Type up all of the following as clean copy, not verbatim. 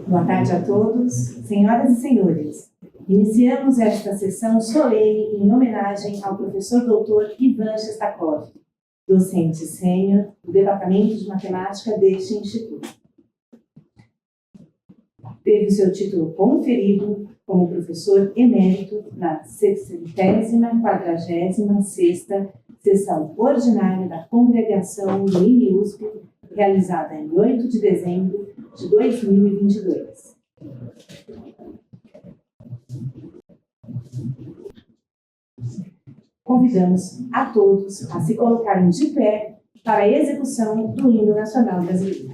Boa tarde a todos, senhoras e senhores. Iniciamos esta sessão solene em homenagem ao professor doutor Ivan Shestakov, docente sênior do Departamento de Matemática deste Instituto. Teve seu título conferido como professor emérito na 646ª sessão ordinária da Congregação do INE-USP, realizada em 8 de dezembro de 2022. Convidamos a todos a se colocarem de pé para a execução do Hino Nacional Brasileiro.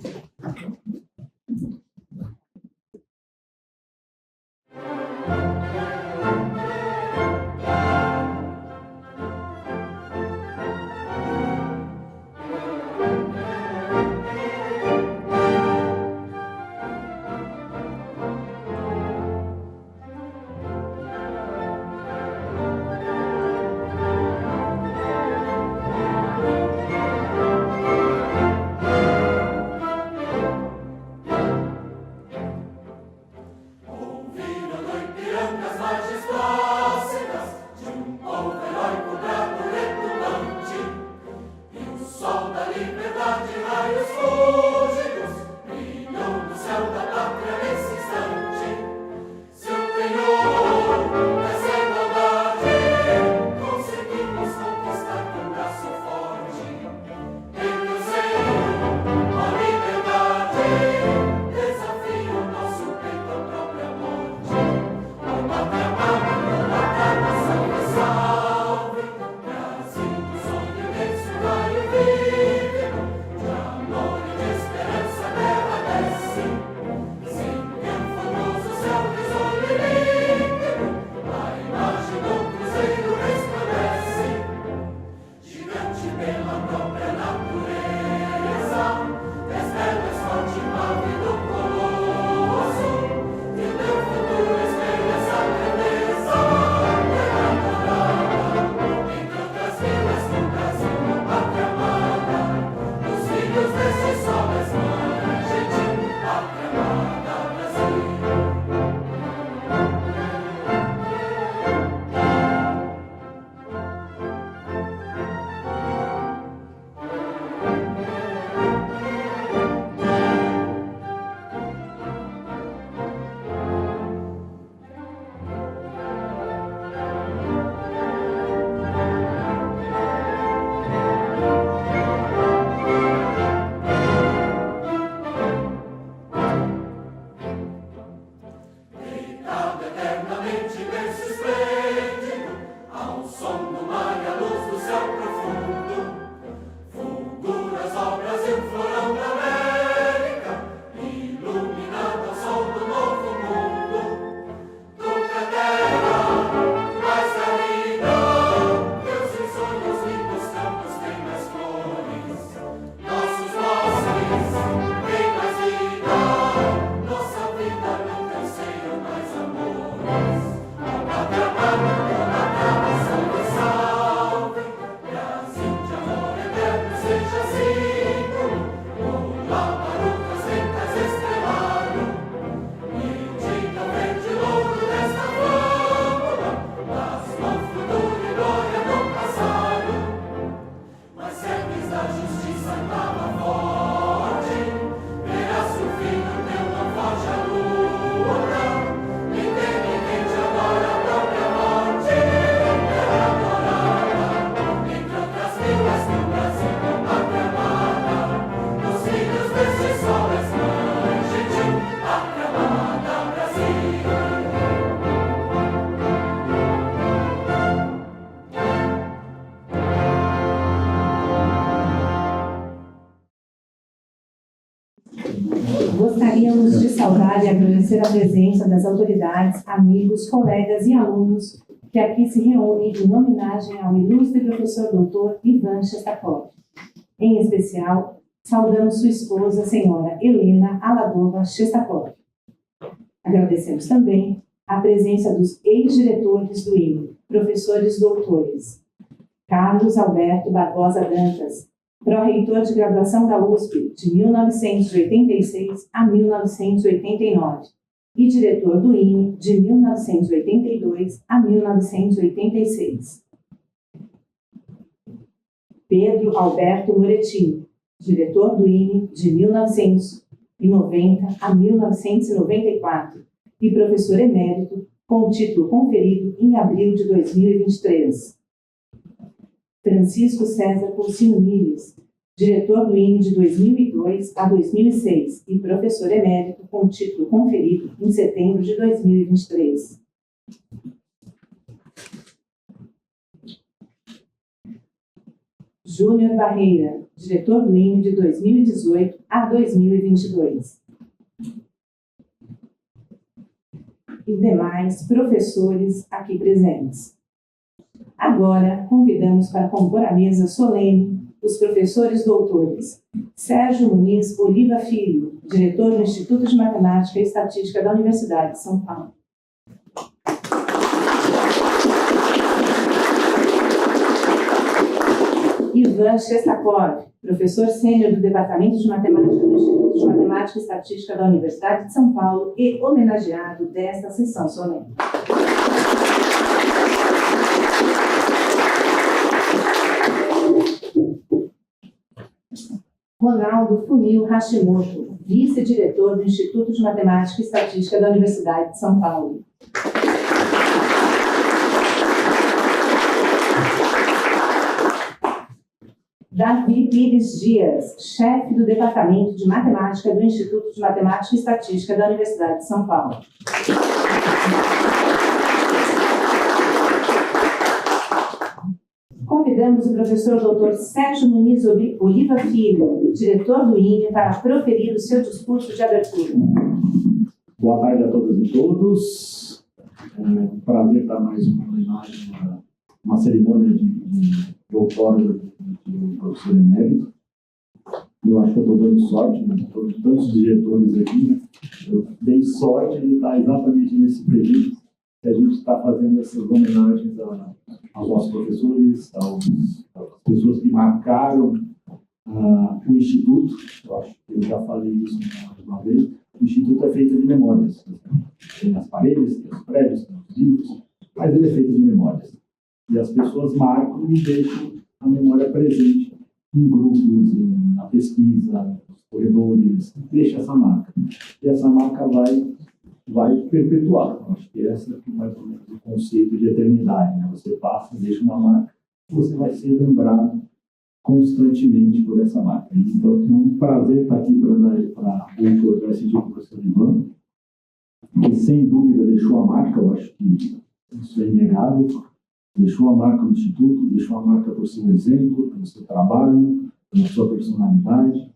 Gostaríamos de saudar e agradecer a presença das autoridades, amigos, colegas e alunos que aqui se reúnem em homenagem ao ilustre professor doutor Ivan Shestakov. Em especial, saudamos sua esposa, a senhora Helena Aladova Shestakov. Agradecemos também a presença dos ex-diretores do INE, professores doutores, Carlos Alberto Barbosa Dantas, pró-reitor de graduação da USP de 1986 a 1989 e diretor do INE de 1982 a 1986. Pedro Alberto Moretti, diretor do INE de 1990 a 1994 e professor emérito, com o título conferido em abril de 2023. Francisco César Porcino Miles, diretor do INE de 2002 a 2006 e professor emérito, com o título conferido em setembro de 2023. Júnior Barreira, diretor do INE de 2018 a 2022. E demais professores aqui presentes. Agora, convidamos para compor a mesa solene os professores doutores Sérgio Muniz Oliva Filho, diretor do Instituto de Matemática e Estatística da Universidade de São Paulo. Ivan Shestakov, professor sênior do Departamento de Matemática do Instituto de Matemática e Estatística da Universidade de São Paulo e homenageado desta sessão solene. Ronaldo Funil Hashimoto, vice-diretor do Instituto de Matemática e Estatística da Universidade de São Paulo. Davi Pires Dias, chefe do Departamento de Matemática do Instituto de Matemática e Estatística da Universidade de São Paulo. Convidamos o professor Dr. Sérgio Muniz Oliva Filho, diretor do INE, para proferir o seu discurso de abertura. Boa tarde a todas e todos. É um prazer estar mais uma homenagem, uma cerimônia de outorga do professor emérito. Eu acho que eu estou dando sorte, né? Todos tantos diretores aqui, né? Eu dei sorte de estar exatamente nesse período que a gente está fazendo essas homenagens aos nossos professores, às pessoas que marcaram o Instituto. Eu acho que eu já falei isso uma vez. O Instituto é feito de memórias. Tem as paredes, tem os prédios, tem os livros, mas ele é feito de memórias. E as pessoas marcam e deixam a memória presente em grupos, na pesquisa, nos corredores, deixa essa marca. E essa marca vai perpetuar. Eu acho que essa é mais ou menos o conceito de eternidade, né? Você passa, deixa uma marca, você vai ser lembrado constantemente por essa marca. Então, é um prazer estar aqui para outorgar esse dia com o professor Ivan, que sem dúvida deixou a marca. Eu acho que isso é inegável. Deixou a marca no Instituto, deixou a marca por seu exemplo, pelo seu trabalho, pela sua personalidade,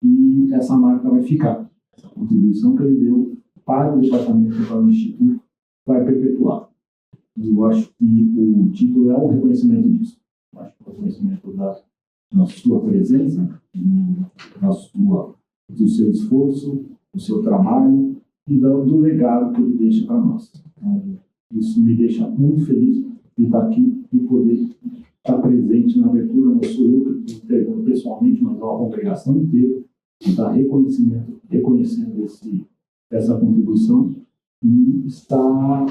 e essa marca vai ficar. Essa contribuição que ele deu para o departamento e para o Instituto vai perpetuar. E eu acho que o título é um reconhecimento disso. Eu acho que é um reconhecimento da sua presença, do seu esforço, do seu trabalho e do legado que ele deixa para nós. Então, isso me deixa muito feliz de estar aqui e poder estar presente na abertura. Não sou eu que estou entregando pessoalmente, mas a congregação inteira que está reconhecendo essa contribuição e está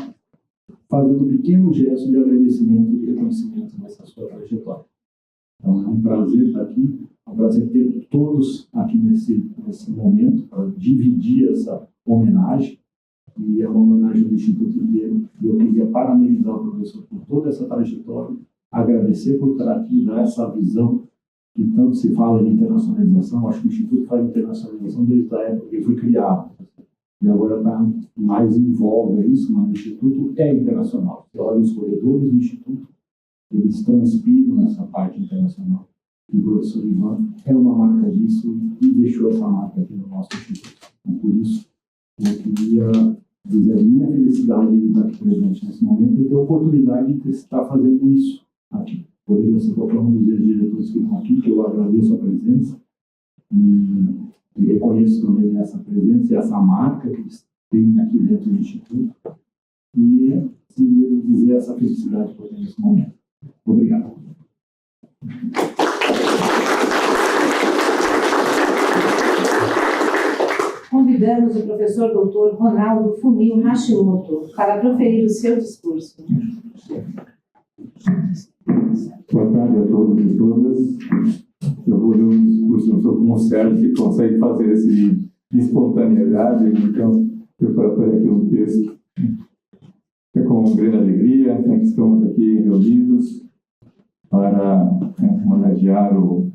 fazendo um pequeno gesto de agradecimento e de reconhecimento dessa sua trajetória. Então, é um prazer estar aqui, é um prazer ter todos aqui nesse momento para dividir essa homenagem. E é uma homenagem do Instituto inteiro. Eu queria parabenizar o professor por toda essa trajetória, agradecer por estar aqui, dar essa visão que tanto se fala em internacionalização. Acho que o Instituto faz internacionalização desde a época que foi criado. E agora está mais em voga isso, mas o Instituto é internacional. Você olha os corredores do Instituto, eles transpiram nessa parte internacional. E o professor Ivan é uma marca disso e deixou essa marca aqui no nosso Instituto. Então, por isso, eu queria dizer a minha felicidade de estar aqui presente nesse momento e ter a oportunidade de estar fazendo isso aqui. Poderia ser qualquer um dos diretores que estão aqui, que eu agradeço a presença e reconheço também essa presença e essa marca que eles têm aqui dentro do Instituto e dizer essa felicidade que eu tenho nesse momento. Obrigado. convidamos o professor doutor Ronaldo Funil Hashimoto para proferir o seu discurso. Boa tarde a todos e todas. Eu vou ler um discurso, não sou como o Sérgio, que consegue fazer esse de espontaneidade, então eu preparei aqui um texto. É com grande alegria que estamos aqui reunidos para homenagear o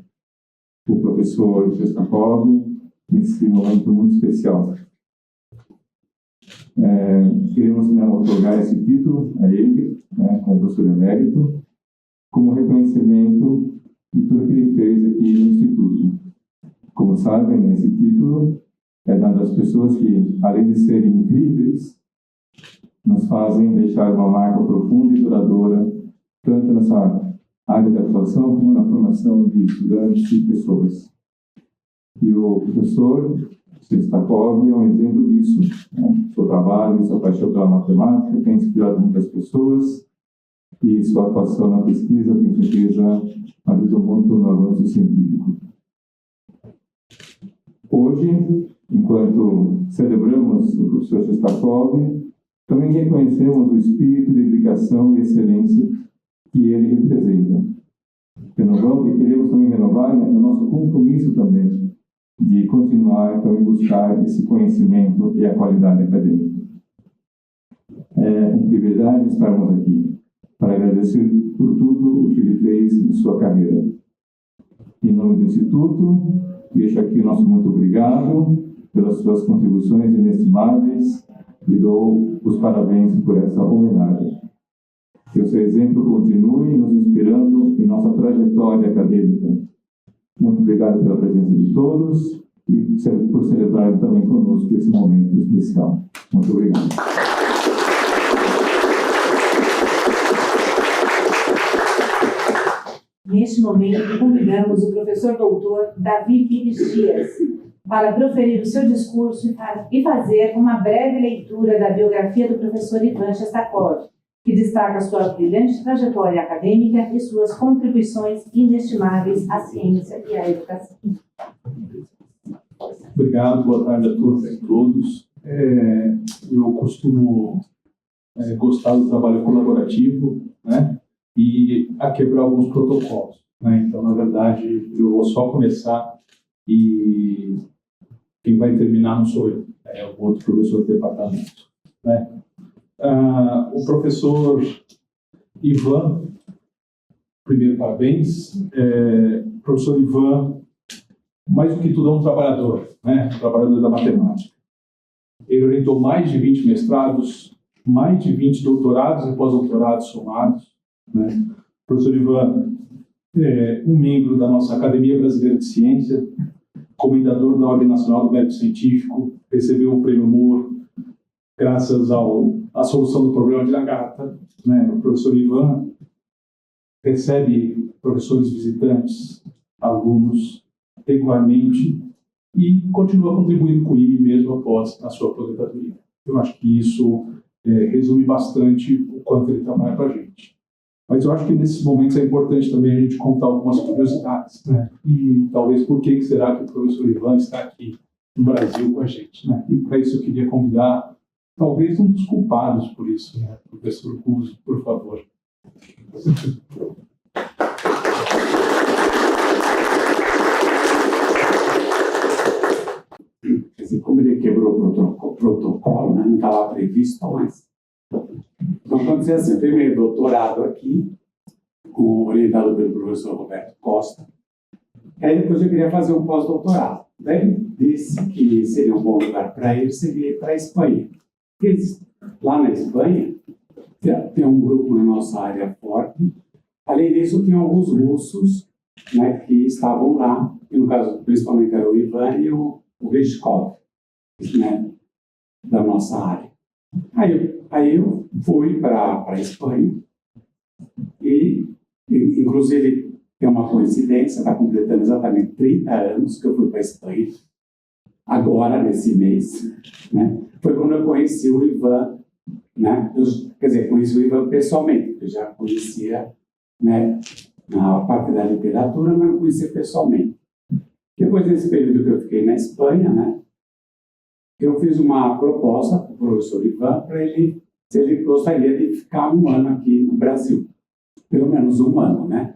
professor Shestakov nesse momento muito especial. Queremos otorgar esse título a ele, como professor emérito, como reconhecimento de tudo que ele fez aqui no Instituto. Como sabem, esse título é dado às pessoas que, além de serem incríveis, nos fazem deixar uma marca profunda e duradoura, tanto nessa área de atuação como na formação de estudantes e pessoas. E o professor Shestakov é um exemplo disso. Seu trabalho, sua paixão pela matemática tem inspirado muitas pessoas e sua atuação na pesquisa, tenho certeza, ajudou muito no avanço científico. Hoje, enquanto celebramos o professor Shestakov, também reconhecemos o espírito de dedicação e excelência que ele representa. Renovamos e queremos também renovar o nosso compromisso também de continuar também buscar esse conhecimento e a qualidade acadêmica. É um privilégio estarmos aqui para agradecer por tudo o que ele fez em sua carreira. Em nome do Instituto, deixo aqui o nosso muito obrigado pelas suas contribuições inestimáveis e dou os parabéns por essa homenagem. Que o seu exemplo continue nos inspirando em nossa trajetória acadêmica. Muito obrigado pela presença de todos e por celebrar também conosco esse momento especial. Muito obrigado. Neste momento, convidamos o professor doutor Davi Pires Dias para proferir o seu discurso e fazer uma breve leitura da biografia do professor Ivan Shestakov, que destaca sua brilhante trajetória acadêmica e suas contribuições inestimáveis à ciência e à educação. Obrigado, boa tarde a todas e todos. Eu costumo gostar do trabalho colaborativo, né, e a quebrar alguns protocolos, né? Então, na verdade, eu vou só começar e quem vai terminar não sou eu, é o outro professor do departamento, né? O professor Ivan, primeiro parabéns. Professor Ivan, mais do que tudo, é um trabalhador, né? Um trabalhador da matemática. Ele orientou mais de 20 mestrados, mais de 20 doutorados e pós-doutorados somados, né? O professor Ivan é um membro da nossa Academia Brasileira de Ciência, comendador da Ordem Nacional do Mérito Científico, recebeu o Prêmio Moore graças à solução do problema de Lagarta, né? O professor Ivan recebe professores visitantes, alunos, regularmente e continua contribuindo com o IME mesmo após a sua aposentadoria. Eu acho que isso resume bastante o quanto ele trabalha com a gente. Mas eu acho que nesses momentos é importante também a gente contar algumas curiosidades, né? E talvez por que será que o professor Ivan está aqui no Brasil com a gente, né? E para isso eu queria convidar talvez um dos culpados por isso, né? Professor Guzzo, por favor. Quer dizer, como ele quebrou o protocolo, né? Não estava previsto, mas... Então, aconteceu assim, eu terminei doutorado aqui, orientado pelo professor Roberto Costa, e aí depois eu queria fazer um pós-doutorado. Daí ele disse que seria um bom lugar para ele, seria para a Espanha. Porque lá na Espanha tem um grupo na nossa área forte. Além disso, tinha alguns russos, né, que estavam lá, e no caso, principalmente era o Ivan e o Ryzhkov, né, da nossa área. Aí eu fui para a Espanha e, inclusive, tem uma coincidência, está completando exatamente 30 anos que eu fui para a Espanha, agora, nesse mês, né? Foi quando eu conheci o Ivan, né? Quer dizer, conheci o Ivan pessoalmente, eu já conhecia, né, na parte da literatura, mas não conhecia pessoalmente. Depois desse período que eu fiquei na Espanha, né, eu fiz uma proposta para o professor Ivan para ele, se ele gostaria de ficar um ano aqui no Brasil, pelo menos um ano, né?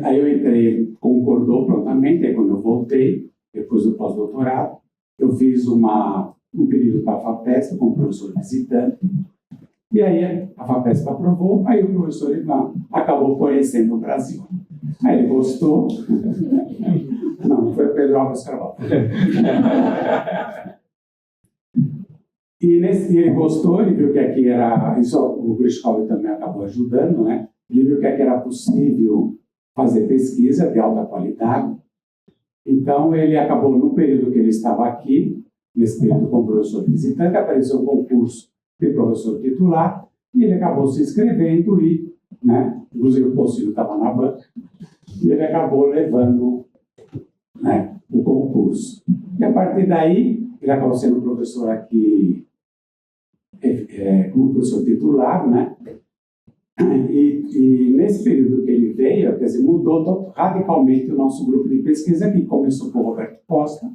Aí eu entrei, concordou prontamente, aí quando eu voltei, depois do pós-doutorado, eu fiz um período para a FAPESP com o professor visitante, e aí a FAPESP aprovou, aí o professor Ivan acabou conhecendo o Brasil. Aí ele gostou. Não foi o Pedro Alves Carvalho. E ele gostou, ele viu que aqui era, isso o Grishkov também acabou ajudando, né? Ele viu que aqui era possível fazer pesquisa de alta qualidade. Então, ele acabou, no período que ele estava aqui, nesse período como professor visitante, apareceu um concurso de professor titular, e ele acabou se inscrevendo e, né, inclusive o Pocinho estava na banca, e ele acabou levando, né, o concurso. E a partir daí, ele acabou sendo professor aqui, como professor titular, né? E nesse período que ele veio, quer dizer, mudou radicalmente o nosso grupo de pesquisa, que começou com o Roberto Costa,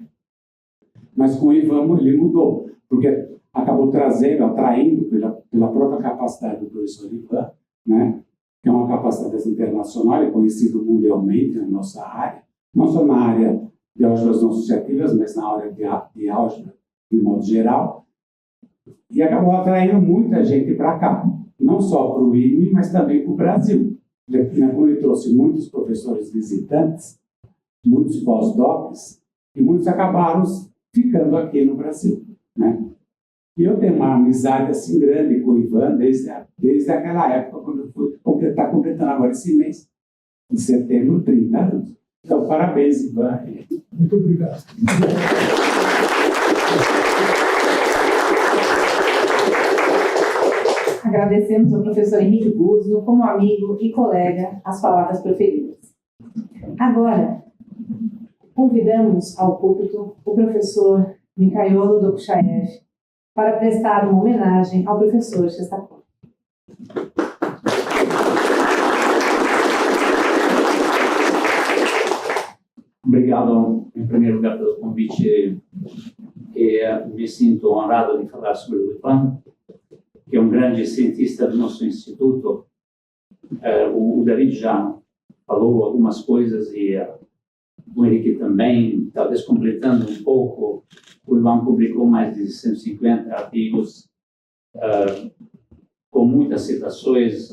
mas com o Ivan ele mudou, porque acabou atraindo pela própria capacidade do professor Ivan, né? Que é uma capacidade internacional e conhecido mundialmente na nossa área, não só na área de álgebras não associativas, mas na área de álgebra de modo geral, e acabou atraindo muita gente para cá, não só para o IME, mas também para o Brasil. Ele trouxe muitos professores visitantes, muitos pós-docs, e muitos acabaram ficando aqui no Brasil, né? E eu tenho uma amizade assim grande com o Ivan desde aquela época, quando eu fui completando agora esse mês, em setembro, 30 anos. Então, parabéns, Ivan. Muito obrigado. Agradecemos ao professor Henrique Búzio, como amigo e colega, as palavras proferidas. Agora, convidamos ao púlpito o professor Mikhaiolo Dokuchaev para prestar uma homenagem ao professor Shestakov. Obrigado, em primeiro lugar, pelo convite. Me sinto honrado de falar sobre o Ivan, que é um grande cientista do nosso instituto. O David já falou algumas coisas e o Henrique também, talvez completando um pouco. O Ivan publicou mais de 150 artigos, com muitas citações,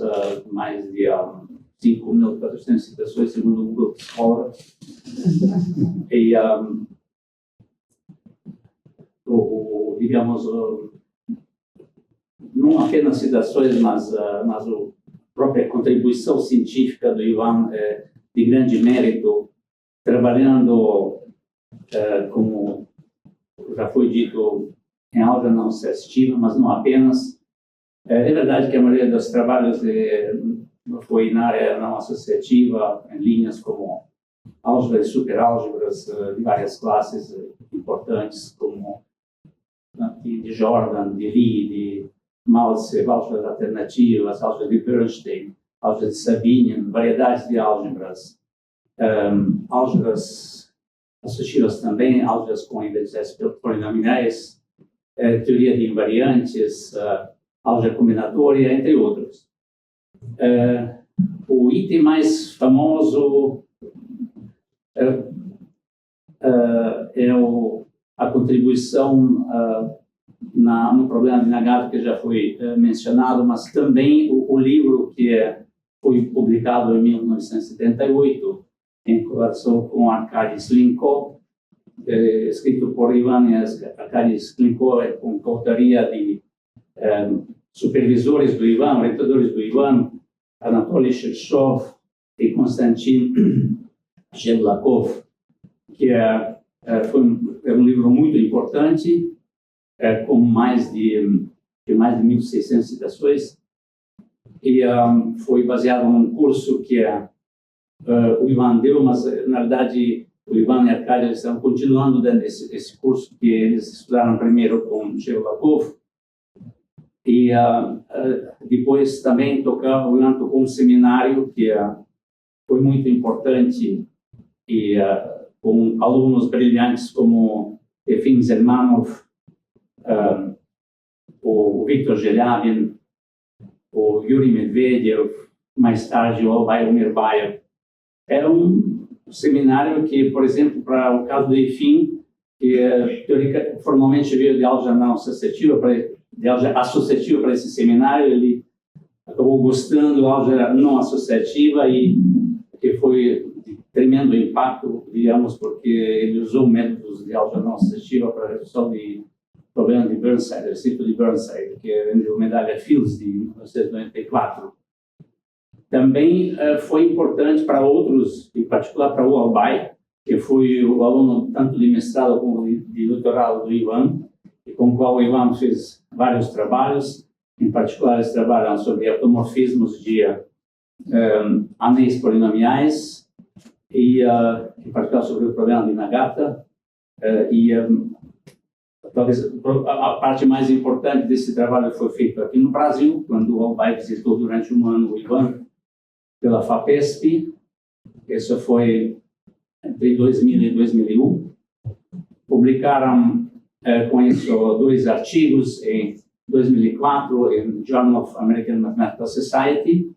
mais de 5.400 citações, segundo o Google Scholar. E, digamos, não apenas citações, mas a própria contribuição científica do Ivan é de grande mérito, trabalhando, como já foi dito, em álgebra não associativa, mas não apenas. É verdade que a maioria dos trabalhos foi na área não associativa, em linhas como álgebras e superálgebras de várias classes importantes, como de Jordan, de Lie, de Maltsev, álgebras alternativas, álgebras de Bernstein, álgebras de Sabinian, variedades de álgebras, álgebras associativas também, álgebras com índices polinomiais, teoria de invariantes, álgebra combinatória, entre outros. O item mais famoso é a contribuição no problema de Nagata, que já foi mencionado, mas também o livro que foi publicado em 1978, em colaboração com Arkady Slinko, escrito por Ivan e Arkady Slinko, com coautoria de supervisores do Ivan, orientadores do Ivan, Anatoly Shirshov e Konstantin Shevlakov, que foi um livro muito importante, com mais de 1.600 citações, e foi baseado num curso que o Ivan deu, mas na verdade o Ivan e a Arkady estão continuando dando esse curso que eles estudaram primeiro com Shevlakov, e depois também o Ivan tocou um seminário que foi muito importante, e com alunos brilhantes como Efim Zermanov, o Viktor Gelabin, o Yuri Medvedev, mais tarde o Albay Umirbayev. É um seminário que, por exemplo, para o caso do IFIM, que formalmente veio de álgebra não associativa, de álgebra associativa para esse seminário, ele acabou gostando da álgebra não associativa e que foi de tremendo impacto, digamos, porque ele usou métodos de álgebra não associativa para a resolução de problema de Burnside, o ciclo de Burnside, que rendeu medalha Fields de 1994. Também foi importante para outros, em particular para o Albay, que foi o aluno tanto de mestrado como de doutorado do Ivan, e com o qual o Ivan fez vários trabalhos. Em particular, eles trabalham sobre automorfismos de anéis polinomiais, e em particular sobre o problema de Nagata. Talvez a parte mais importante desse trabalho foi feita aqui no Brasil, quando o Albay visitou durante um ano o Ivan pela FAPESP. Isso foi entre 2000 e 2001. Publicaram com isso 2 artigos em 2004 em Journal of American Mathematical Society.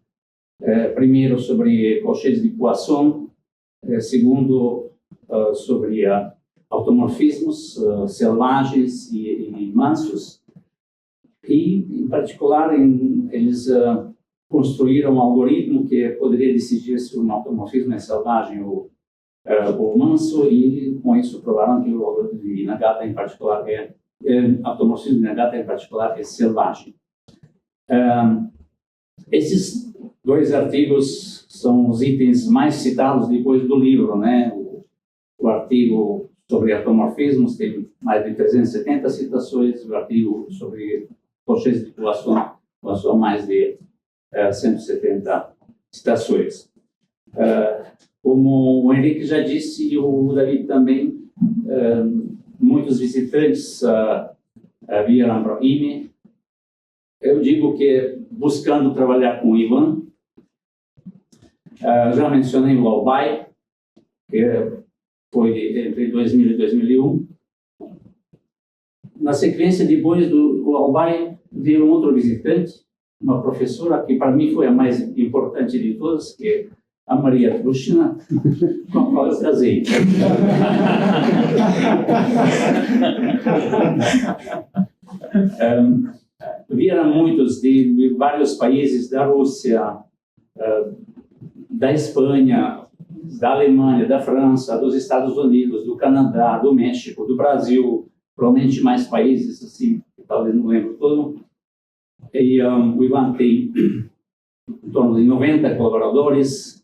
Primeiro sobre colchetes de Poisson, segundo sobre automorfismos selvagens e mansos. E, em particular, eles construíram um algoritmo que poderia decidir se um automorfismo é selvagem ou manso, e com isso provaram que o algoritmo de Nagata em particular automorfismo de Nagata em particular é selvagem. Esses 2 artigos são os itens mais citados depois do livro, né? O artigo sobre automorfismos tem mais de 370 citações, o artigo sobre colchetes de Poisson mais de 170 citações. Como o Henrique já disse, e o David também, muitos visitantes vieram para o IME. Eu digo que, buscando trabalhar com o Ivan, já mencionei o Albay, que foi entre 2000 e 2001. Na sequência, depois do Albay, veio um outro visitante, uma professora, que para mim foi a mais importante de todas, que é a Maria Trushina, com a qual eu casei. Vieram muitos de vários países, da Rússia, da Espanha, da Alemanha, da França, dos Estados Unidos, do Canadá, do México, do Brasil, provavelmente mais países, assim, talvez não lembro todo. E o Ivan tem em torno de 90 colaboradores.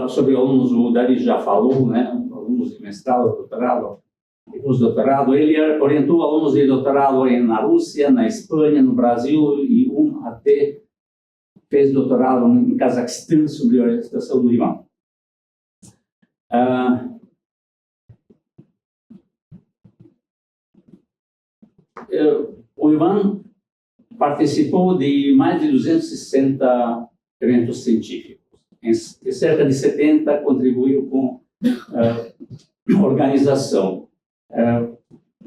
Sobre alunos, o David já falou, né? Alunos de mestrado, doutorado e pós-doutorado. Ele orientou alunos de doutorado na Rússia, na Espanha, no Brasil, e até fez doutorado em Cazaquistão sobre a orientação do Ivan. O Ivan participou de mais de 260 eventos científicos. Em cerca de 70 contribuiu com organização.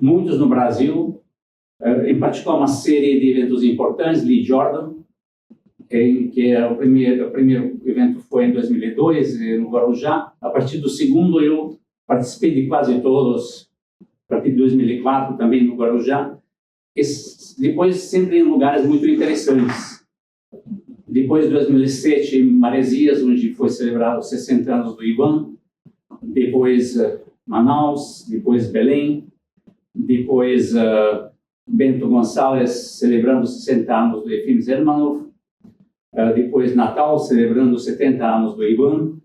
Muitos no Brasil, em particular uma série de eventos importantes, Lee Jordan, que o primeiro evento foi em 2002, no Guarujá. A partir do segundo, eu participei de quase todos, a partir de 2004, também no Guarujá. Depois, sempre em lugares muito interessantes. Depois de 2007, Maresias, onde foi celebrado os 60 anos do Ivan. Depois, Manaus. Depois, Belém. Depois, Bento Gonçalves, celebrando os 60 anos do Efim Zermanov. Depois, Natal, celebrando os 70 anos do Ivan.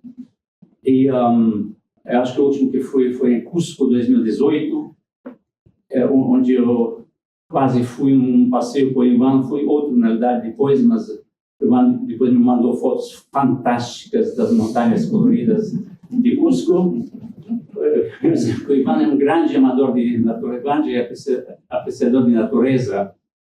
E acho que o último que foi em Cusco, 2018, onde eu quase fui num passeio com o Ivan. Foi outro, na verdade, depois, mas o Ivan depois me mandou fotos fantásticas das montanhas coloridas de Cusco. O Ivan é um grande amador de natureza, grande apreciador de natureza.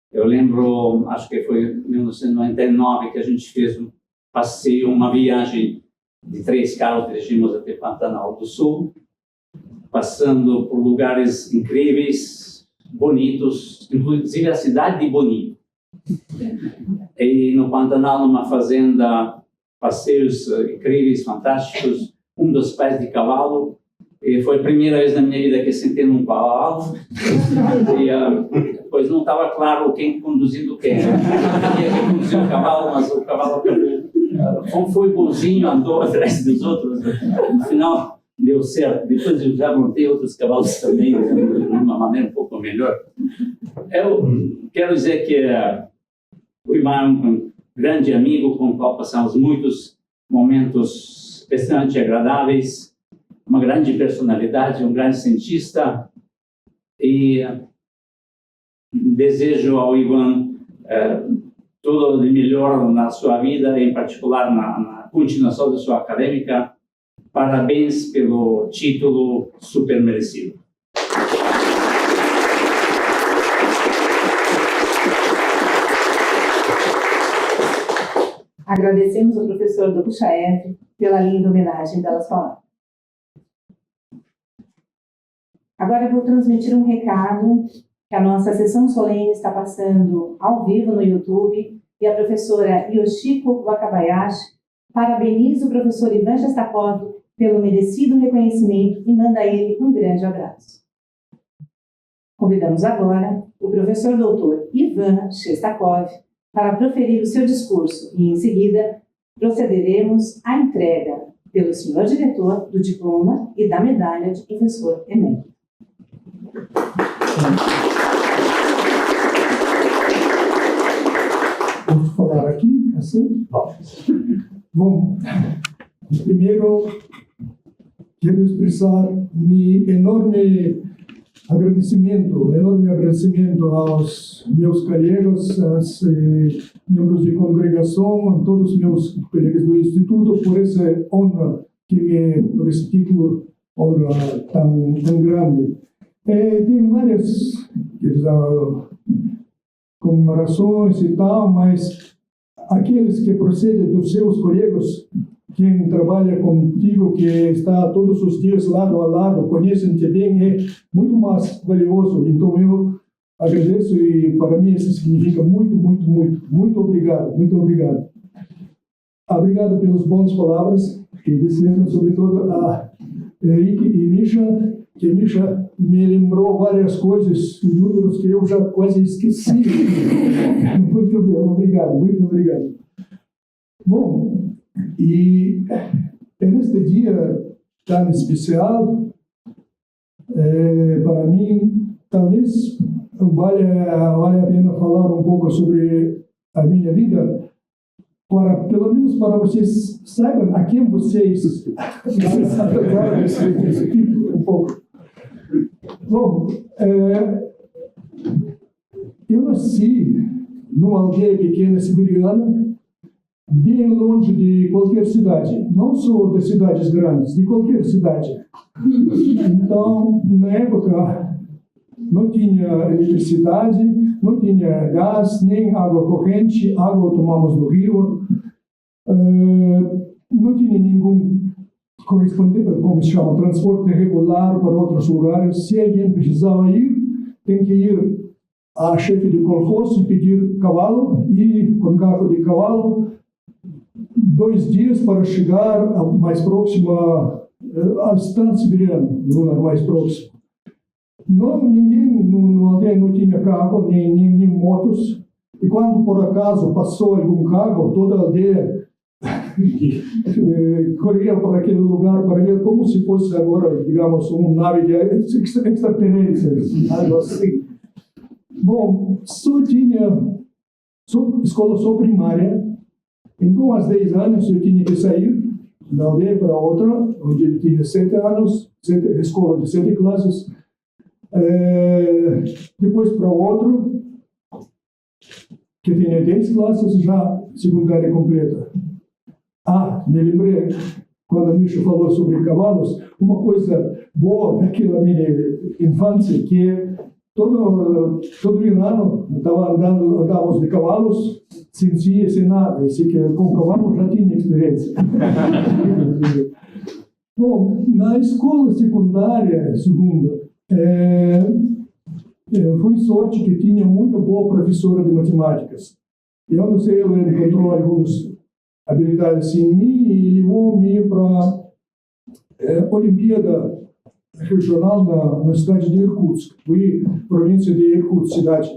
Eu lembro, acho que foi em 1999 que a gente fez um passeio, uma viagem de 3 carros, dirigimos até Pantanal do Sul. passando por lugares incríveis, bonitos, inclusive a cidade de Bonito. E no Pantanal, numa fazenda, passeios incríveis, fantásticos, dos pés de cavalo. E foi a primeira vez na minha vida que sentei num cavalo. E depois não estava claro quem conduzindo quem. Eu tinha que conduzir o cavalo, mas o cavalo foi bonzinho, andou atrás dos outros. No final deu certo. Depois eu já montei outros cavalos também, de uma maneira um pouco melhor. Eu quero dizer que o Ivan é um grande amigo com o qual passamos muitos momentos extremamente agradáveis, uma grande personalidade, um grande cientista, e desejo ao Ivan tudo de melhor na sua vida, em particular na continuação da sua acadêmica. Parabéns pelo título super merecido. Agradecemos ao professor Dokuchaev pela linda homenagem e belas palavras. Agora eu vou transmitir um recado que a nossa sessão solene está passando ao vivo no YouTube, e a professora Yoshiko Wakabayashi parabeniza o professor Ivan Shestakov pelo merecido reconhecimento e manda a ele um grande abraço. Convidamos agora o professor doutor Ivan Shestakov para proferir o seu discurso e, em seguida, procederemos à entrega pelo senhor diretor do diploma e da medalha de professor emérito. Posso falar aqui, assim? Bom, primeiro quero expressar meu enorme agradecimento aos meus colegas, aos membros de congregação, a todos os meus colegas do Instituto, por essa honra por esse título, honra tão grande. Tem várias comemorações e tal, mas aqueles que procedem dos seus colegas, quem trabalha contigo, que está todos os dias lado a lado, conhecem-te bem, é muito mais valioso. Então eu agradeço, e para mim isso significa muito obrigado, muito obrigado. Obrigado pelas boas palavras, e desejando sobretudo a Henrique e Misha, que Misha me lembrou várias coisas, números que eu já quase esqueci. Muito bem, obrigado, muito obrigado. Bom, e neste dia tão especial, para mim, talvez vale a pena falar um pouco sobre a minha vida, pelo menos para vocês saibam a quem vocês um pouco. Bom, eu nasci numa aldeia pequena siberiana, bem longe de qualquer cidade, não só das cidades grandes, de qualquer cidade. Então, na época, não tinha eletricidade, não tinha gás, nem água corrente, água tomamos do rio, não tinha nenhum correspondente, como se chama, transporte regular para outros lugares. Se alguém precisava ir, tem que ir a chefe de colchão e pedir cavalo, e com carro de cavalo, 2 dias para chegar ao mais próximo, à estância siberiana, no lugar mais próximo. Ninguém na aldeia não tinha carro, nem motos, e quando por acaso passou algum carro, toda a aldeia corria para aquele lugar para ver como se fosse agora, digamos, nave de extraterrestres, algo assim. Bom, só tinha escola só primária. Então, aos 10 anos, eu tinha que sair da aldeia para outra, onde ele tinha 7 anos, escola de 7 classes. Depois para outro, que tinha 10 classes, já secundária completa. Me lembrei, quando a Misha falou sobre cavalos, uma coisa boa daquela minha infância, que todo ano andávamos de cavalos, sem guia, sem nada. Esse que com cavalo já tinha experiência. Bom, na escola secundária, segunda, foi sorte que tinha muito boa professora de matemáticas. Eu não sei, ela encontrou algumas habilidades em mim e levou-me para a Olimpíada Regional na cidade de Irkutsk. Fui província de Irkutsk, cidade.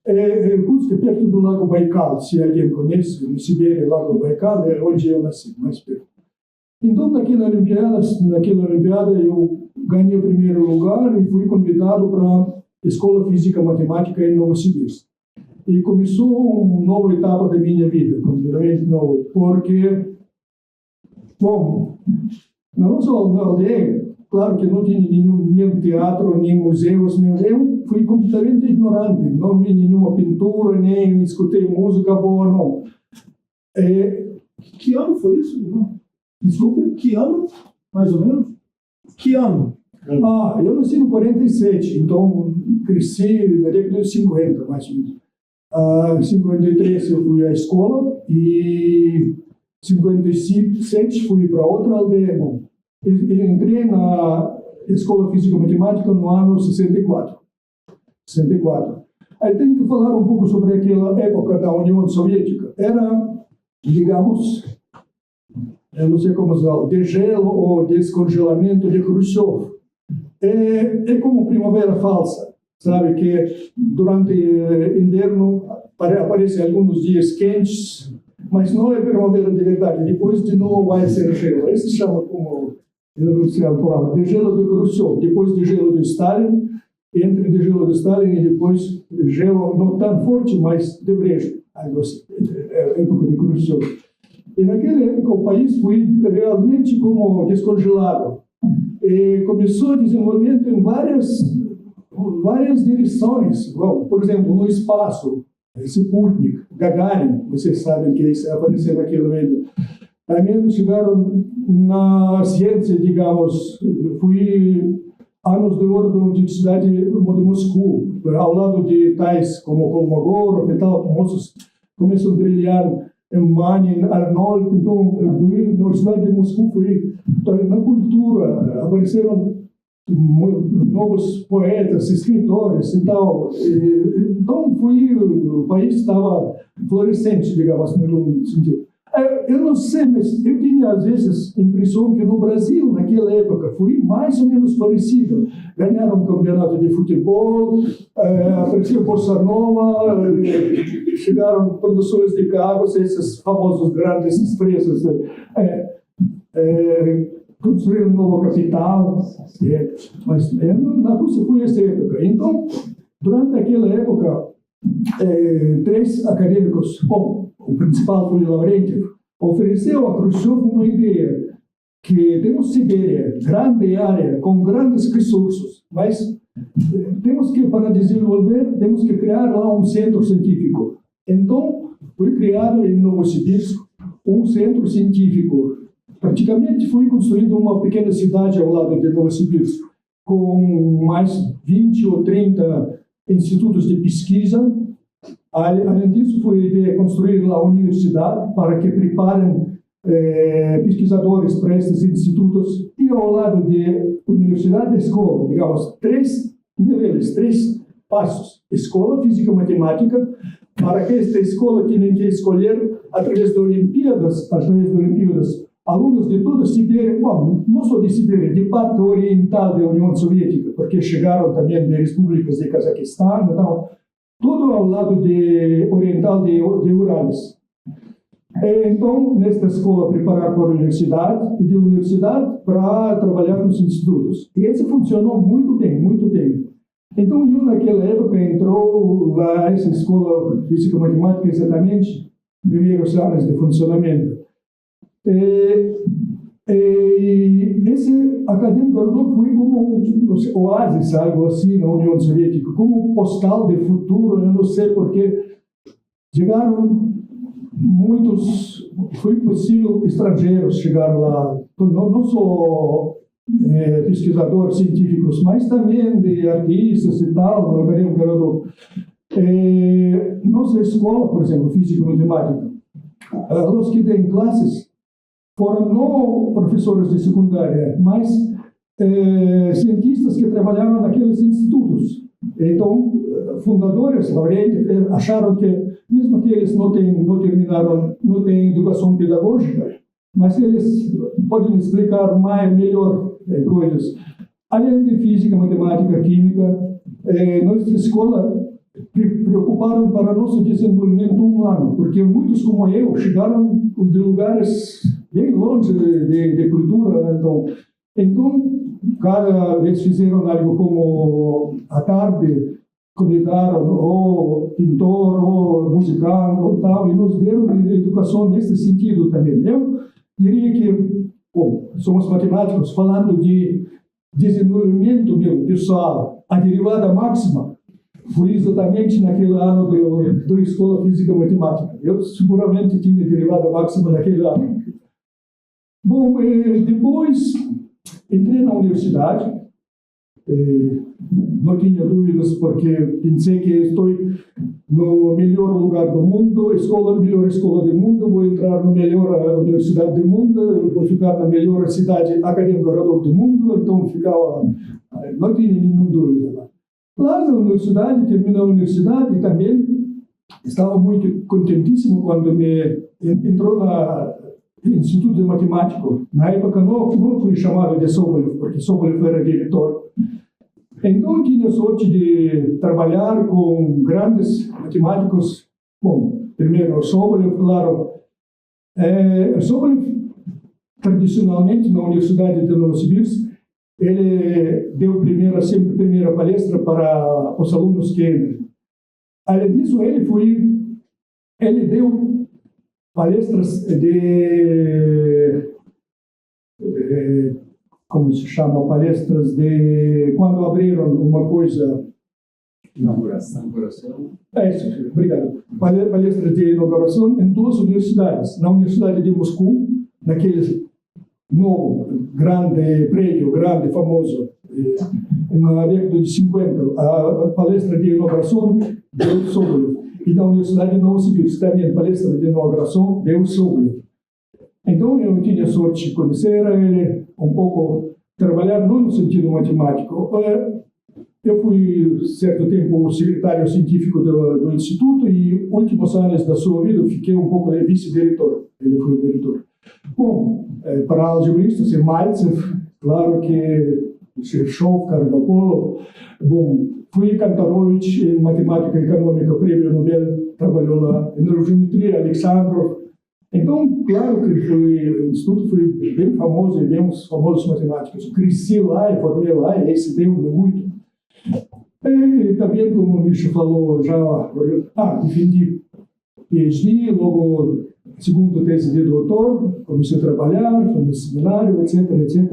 Irkutsk é perto do Lago Baikal, se alguém conhece, na Sibéria, Lago Baikal, é onde eu nasci, mais perto. Então, naquela Olimpíada, eu ganhei o primeiro lugar e fui convidado para a Escola Física Matemática em Novosibirsk. E começou uma nova etapa da minha vida, completamente nova, porque, bom, na nossa aldeia, claro que não tinha nem teatro, nem museus, eu fui completamente ignorante, não vi nenhuma pintura, nem escutei música boa, não. Que ano foi isso, irmão? Desculpe? Que ano, mais ou menos? Que ano? Eu nasci em 47, então cresci na década de 50, mais ou menos. Em 53 eu fui à escola e em 57 fui para outra aldeia. Bom, eu entrei na Escola Física Matemática no ano 64. Aí tenho que falar um pouco sobre aquela época da União Soviética. Era, digamos, eu não sei como usar, degelo ou descongelamento de Khrushchev. É como primavera falsa, sabe, que durante o inverno aparecem alguns dias quentes, mas não é primavera de verdade. Depois de novo vai ser gelo. Isso se chama como, eu não sei a palavra, degelo de Khrushchev. Depois de gelo de Stalin, entre de gelo de Stalin e depois gelo não tão forte, mas de brejo. Época de Khrushchev. E naquela época o país foi realmente como descongelado. E começou o desenvolvimento em várias direções. Bom, por exemplo, no espaço, Sputnik, Gagarin, vocês sabem que apareceu naquele meio. Também chegaram na ciência, digamos, foi anos de ouro da Universidade de Moscou, ao lado de tais como Kolmogorov e tal, moços começam a brilhar. Manin, Arnold, então, na Universidade de Moscou foi na cultura, apareceram novos poetas, escritores e tal. Então, o país estava florescente, digamos, no sentido. Eu não sei, mas eu tinha, às vezes, a impressão que no Brasil, naquela época, foi mais ou menos parecido. Ganharam um campeonato de futebol, apareceu Bossa Nova, chegaram produções de carros, esses famosos grandes empresas, construíram um novo capital. Mas na Rússia foi essa época. Então, durante aquela época, 3 acadêmicos, bom, o principal foi Lavrentiev, ofereceu a Khrushchev uma ideia que temos Sibéria, grande área, com grandes recursos, mas temos que, para desenvolver, temos que criar lá um centro científico. Então, foi criado em Novosibirsk um centro científico. Praticamente foi construída uma pequena cidade ao lado de Novosibirsk, com mais 20 ou 30 institutos de pesquisa. Além disso, foi a ideia de construir lá a universidade para que preparem pesquisadores para esses institutos. E ao lado de universidade e escola, digamos, 3 níveis, 3 passos. Escola, física, matemática, para que esta escola tenha que escolher, através de Olimpíadas, alunos de toda a Sibéria, bom, não só de Sibéria, de parte oriental da União Soviética, porque chegaram também de repúblicas de Cazaquistão, então, tudo ao lado oriental de Urales. Então, nesta escola, preparar para a universidade, e de universidade para trabalhar nos institutos. E isso funcionou muito bem, muito bem. Então, eu, naquela época, entrou lá essa escola física-matemática exatamente, primeiros anos de funcionamento. Esse acadêmico alemão foi como um oásis, algo assim, na União Soviética, como um postal de futuro, eu não sei porque chegaram muitos, foi possível estrangeiros chegar lá, não só pesquisadores científicos, mas também de artistas e tal, no acadêmico alemão. Nossa escola, por exemplo, física e matemática, os que têm classes, foram não professores de secundária, mas cientistas que trabalharam naqueles institutos. Então, fundadores, Laurenti, acharam que, mesmo que eles não terminaram, não têm educação pedagógica, mas eles podem explicar melhor coisas. Além de física, matemática, química, nossa escola preocuparam para nosso desenvolvimento humano, porque muitos como eu chegaram de lugares bem longe de cultura, então cada vez fizeram algo como à tarde convidaram ou pintor ou musicante ou tal, e nos deram educação nesse sentido também. Eu diria que, bom, somos matemáticos, falando de desenvolvimento meu pessoal, a derivada máxima foi exatamente naquele ano da Escola Física e Matemática. Eu seguramente tinha derivada máxima naquele ano. Bom, depois entrei na universidade, não tinha dúvidas, porque pensei que estou no melhor lugar do mundo, melhor escola do mundo, vou entrar na melhor universidade do mundo, vou ficar na melhor cidade acadêmica do mundo, então não tinha nenhuma dúvida. Lá na universidade, terminei a universidade e também estava muito contentíssimo quando me entrou no Instituto de Matemática. Na época não fui chamado de Sokolov, porque Sokolov era diretor. Então tinha sorte de trabalhar com grandes matemáticos. Bom, primeiro Sokolov, claro. Sokolov, tradicionalmente, na Universidade de Novosibirsk, ele deu sempre primeira palestra para os alunos que entram. Além disso, ele deu palestras como se chama, palestras de quando abriram uma coisa. Inauguração. Isso, obrigado. Palestras de inauguração em duas universidades. Na Universidade de Moscou, naquele novo, grande prédio, grande, famoso, na década de 50, a palestra de inauguração deu Sokolov. E na Universidade de Novosibirsk também, palestra de inauguração deu Sokolov. Então, eu tinha sorte de conhecer ele, um pouco trabalhar, não no sentido matemático. Eu fui, certo tempo, secretário científico do Instituto e, últimos anos da sua vida, fiquei um pouco de vice-diretor. Ele foi o diretor. Bom, para algebristas, Maltsev, claro que Shirshov, Kargapolov. Bom, fui Kantarovich em matemática econômica, prêmio Nobel, trabalhou lá. Em geometria, Alexandrov. Então, claro que o Instituto foi bem famoso, e vemos famosos matemáticos. Cresci lá e formei lá, e esse deu-me muito. E também, como o Misha falou, já defendi PhD, logo segunda tese de doutor, comecei a trabalhar, fui no seminário, etc, etc.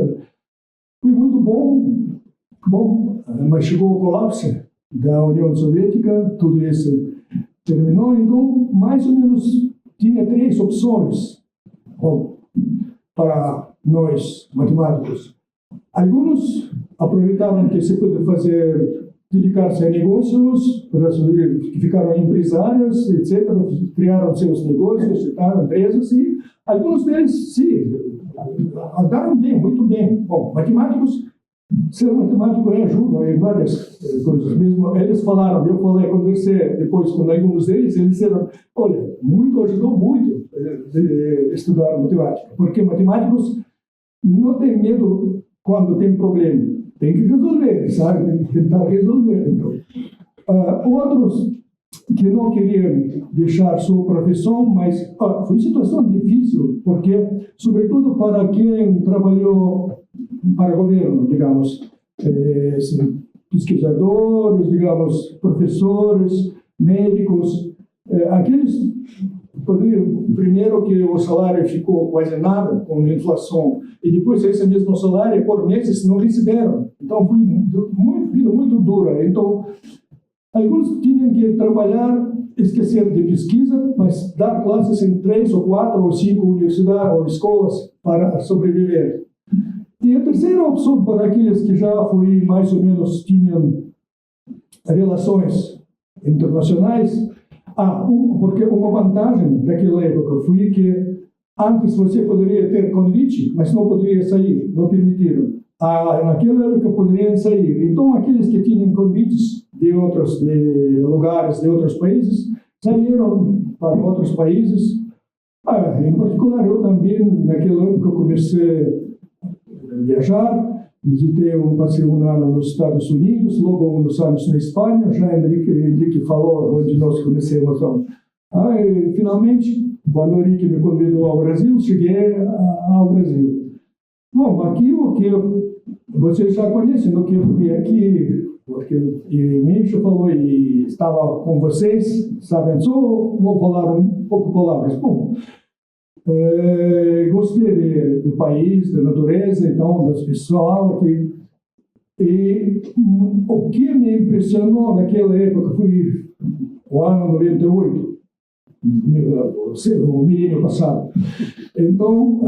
Foi muito bom, mas chegou o colapso da União Soviética, tudo isso terminou, então, mais ou menos, tinha três opções para nós, matemáticos. Alguns aproveitaram que se pode dedicar-se a negócios, ficaram empresários, etc., criaram seus negócios, empresas, e alguns deles, sim, andaram bem, muito bem. Bom, matemáticos, ser matemático ajuda em várias coisas. Mesmo eles falaram, eu falei, conversei depois com alguns deles, eles disseram, olha, ajudou muito estudar matemática, porque matemáticos não têm medo quando tem problema. Tem que resolver, sabe? Tem que tentar resolver. Então, outros que não queriam deixar sua profissão, mas foi situação difícil, porque, sobretudo para quem trabalhou para o governo, digamos, pesquisadores, digamos, professores, médicos, aqueles primeiro que o salário ficou quase nada com a inflação, e depois esse mesmo salário por meses não receberam. Então foi muito dura. Então alguns tinham que trabalhar, esquecer de pesquisa, mas dar classes em 3 ou 4 ou 5 universidades ou escolas para sobreviver. E a terceira opção para aqueles que já foi mais ou menos tinham relações internacionais, porque uma vantagem daquela época foi que Antes você poderia ter convite, mas não poderia sair, não permitiram. Naquela época poderiam sair. Então, aqueles que tinham convites de lugares, de outros países, saíram para outros países. Em particular, eu também, naquela época, comecei a viajar, passei um ano nos Estados Unidos, logo uns anos na Espanha, já Henrique falou onde nós conhecemos. Finalmente, quando o Henrique me convidou ao Brasil, cheguei ao Brasil. Bom, aqui o que vocês já conhecem, o que eu fui aqui, porque o Micho falou e estava com vocês, sabem, só vou falar um pouco palavras. Bom, gostei do país, da natureza, então, das pessoas aqui. E o que me impressionou naquela época foi o ano 98, o milênio passado. Então,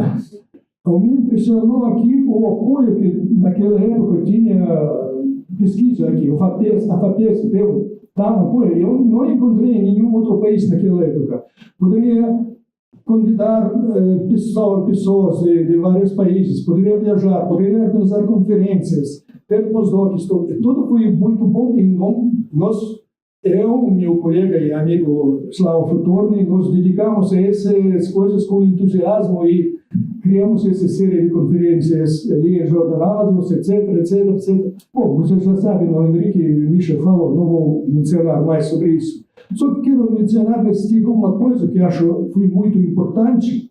o que me impressionou aqui o apoio que naquela época tinha pesquisa aqui, a FAPESP deu apoio. Eu não encontrei em nenhum outro país naquela época. Poderia convidar pessoas de vários países, poderia viajar, poderia organizar conferências, ter pós-docs, tudo foi muito bom. E eu, meu colega e amigo Slavo Futorny, nos dedicamos a essas coisas com entusiasmo e criamos essa série de conferências ali jornalados, etc, etc, etc. Bom, vocês já sabem, o Henrique e o Misha falou, não vou mencionar mais sobre isso. Só que quero mencionar nesse tipo uma coisa que acho foi muito importante,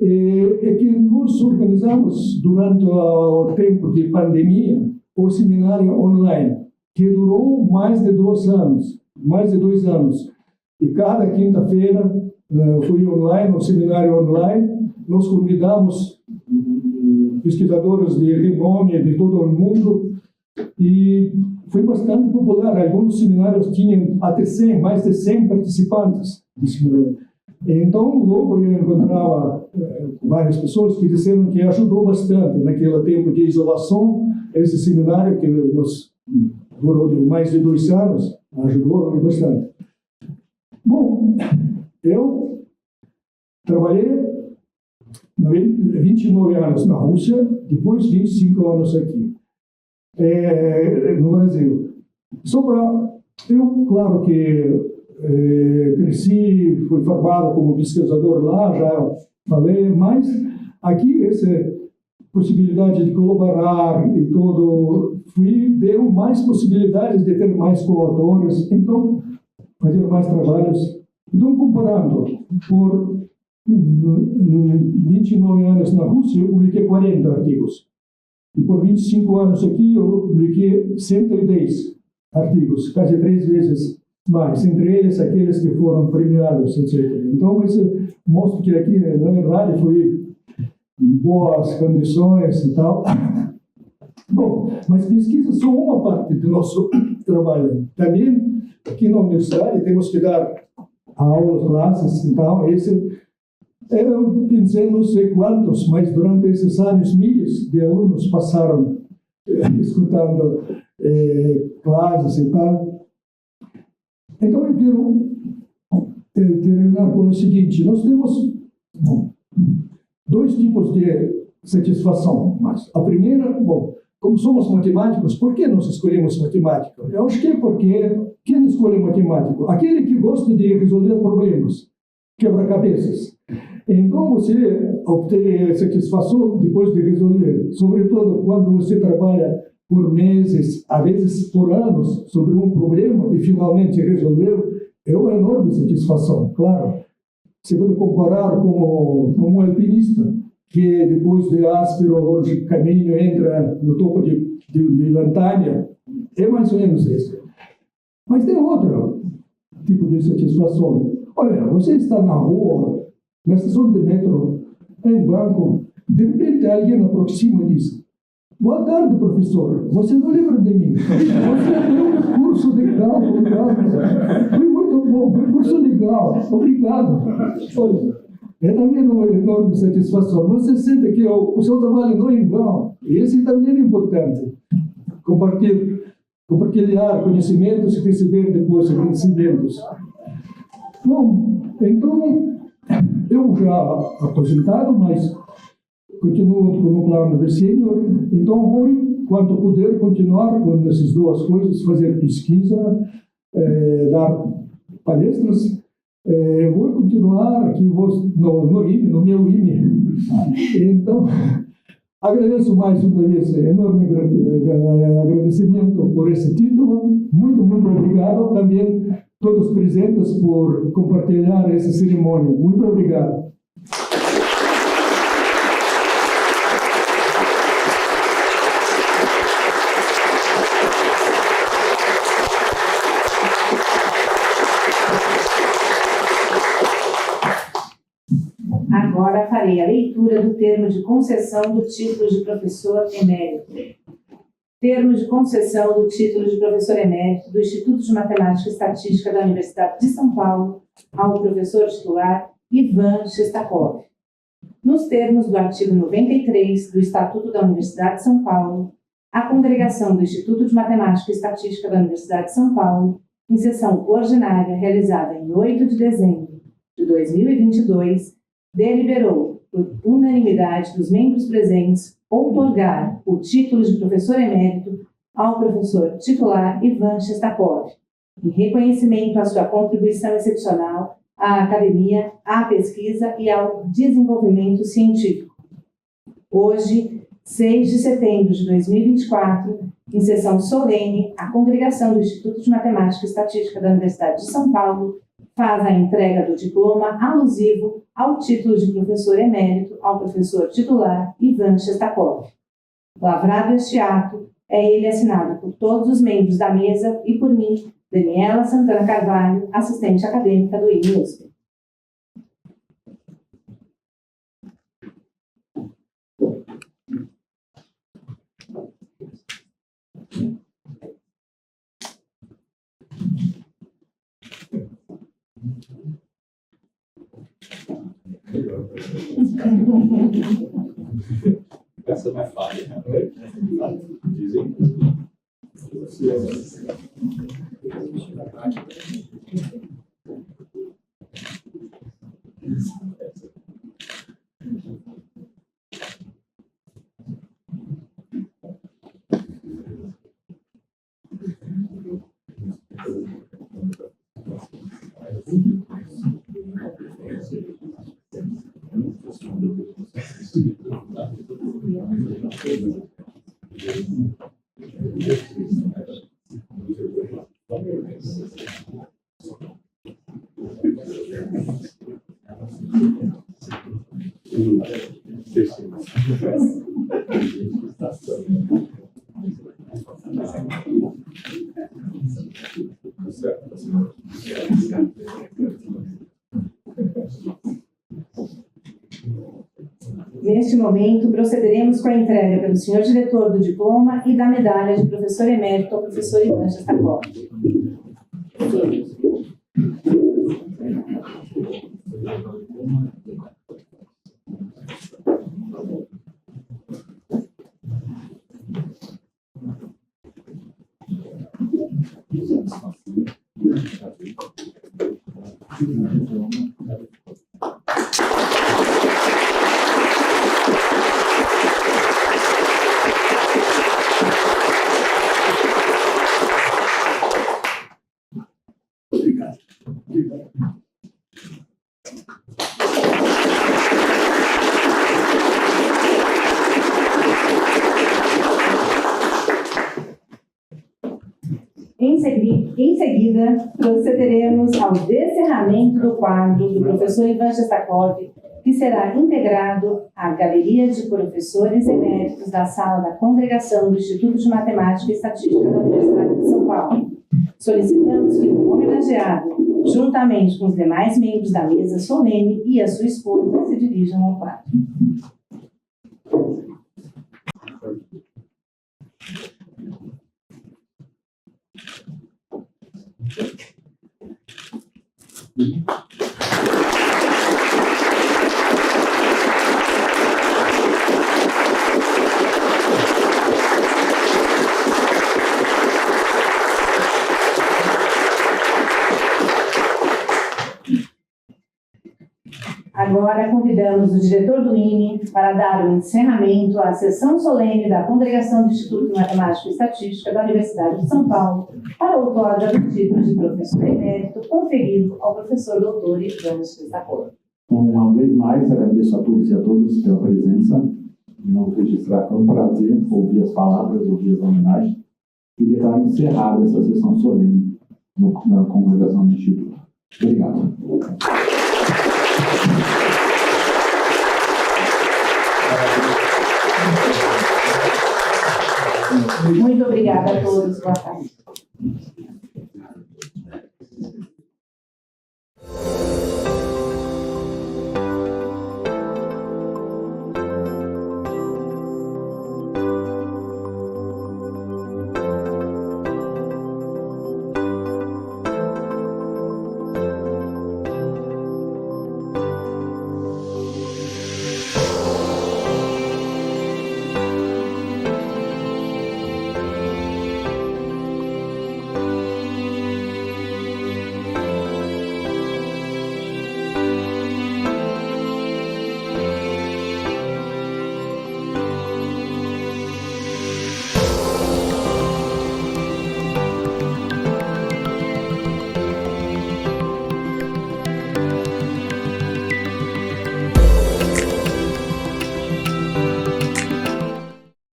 é que nós organizamos durante o tempo de pandemia o seminário online, que durou mais de 2 anos. E cada quinta-feira foi online, o seminário online. Nós convidamos pesquisadores de renome de todo o mundo e foi bastante popular. Alguns seminários tinham até 100, mais de 100 participantes. Então, logo eu encontrava várias pessoas que disseram que ajudou bastante naquele tempo de isolação. Esse seminário que durou mais de 2 anos, ajudou bastante. Bom, eu trabalhei 29 anos na Rússia, depois 25 anos aqui, no Brasil. Eu, claro que cresci, fui formado como pesquisador lá, já falei, mas aqui essa possibilidade de colaborar e tudo, deu mais possibilidades de ter mais coautores, então, fazer mais trabalhos. Então, comparando, por 29 anos na Rússia, eu publiquei 40 artigos. E por 25 anos aqui, eu publiquei 110 artigos, quase 3 vezes mais, entre eles aqueles que foram premiados, etc. Então, isso mostra que aqui, na verdade, foi boas condições e tal. Bom, mas pesquisa é só uma parte do nosso trabalho. Também, aqui na universidade, temos que dar aulas, classes e tal. Eu pensei, não sei quantos, mas durante esses anos, milhares de alunos passaram escutando classes e tal. Então, eu quero terminar com o seguinte: nós temos 2 tipos de satisfação. Mas a primeira, bom, como somos matemáticos, por que nós escolhemos matemática? Eu acho que é porque quem escolhe matemático? Aquele que gosta de resolver problemas, quebra-cabeças. Então, você obtém satisfação depois de resolver, sobretudo quando você trabalha por meses, às vezes por anos, sobre um problema e finalmente resolveu, é uma enorme satisfação, claro. Se pode comparar com um alpinista que depois de áspero longe caminho entra no topo de montanha, é mais ou menos isso. Mas tem outro tipo de satisfação. Olha, você está na rua, na estação de metrô, em banco, de repente alguém aproxima e diz: boa tarde, professor, você não lembra de mim? Você deu um curso legal, foi muito bom, foi um curso legal, obrigado. Olha, é também uma enorme satisfação. Você sente que o seu trabalho não é em vão, e esse também é importante. Compartilhar conhecimentos e receber depois conhecimentos. Bom, então, Eu já aposentado, mas continuo com o plano de sênior, então vou, quanto puder, continuar com essas duas coisas, fazer pesquisa, dar palestras. Vou continuar aqui no IME, no meu IME. Então, agradeço mais uma vez, enorme agradecimento por esse título. Muito, muito obrigado também todos presentes por compartilhar essa cerimônia. Muito obrigado. Agora farei a leitura do termo de concessão do título de professor emérito. Termo de concessão do título de professor emérito do Instituto de Matemática e Estatística da Universidade de São Paulo ao professor titular Ivan Shestakov. Nos termos do artigo 93 do Estatuto da Universidade de São Paulo, a congregação do Instituto de Matemática e Estatística da Universidade de São Paulo, em sessão ordinária realizada em 8 de dezembro de 2022, deliberou, por unanimidade dos membros presentes, outorgar o título de professor emérito ao professor titular Ivan Shestakov, em reconhecimento à sua contribuição excepcional à academia, à pesquisa e ao desenvolvimento científico. Hoje, 6 de setembro de 2024, em sessão solene, a congregação do Instituto de Matemática e Estatística da Universidade de São Paulo faz a entrega do diploma alusivo ao título de professor emérito ao professor titular Ivan Shestakov. Lavrado este ato, é ele assinado por todos os membros da mesa e por mim, Daniela Santana Carvalho, assistente acadêmica do INUSP. Essa não é falha, né? Dizem. Neste momento, procederemos com a entrega pelo senhor diretor do diploma e da medalha de professor emérito ao professor Ivan Shestakov. Em seguida, procederemos ao descerramento do quadro do professor Ivan Shestakov, que será integrado à galeria de professores eméritos da sala da congregação do Instituto de Matemática e Estatística da Universidade de São Paulo. Solicitamos que o homenageado, juntamente com os demais membros da mesa solene e a sua esposa, se dirijam ao quadro. Agora convidamos o diretor do INE para dar o encerramento à sessão solene da Congregação do Instituto de Matemática e Estatística da Universidade de São Paulo para a outorga do título de professor emérito conferido ao professor doutor Ivângelo Stapoli. Uma vez mais, agradeço a todos e a todas pela presença. Não registrar, foi um prazer ouvir as palavras, ouvir as homenagens e declaro encerrada essa sessão solene na Congregação do Instituto. Obrigado. Muito obrigada a todos. Boa tarde.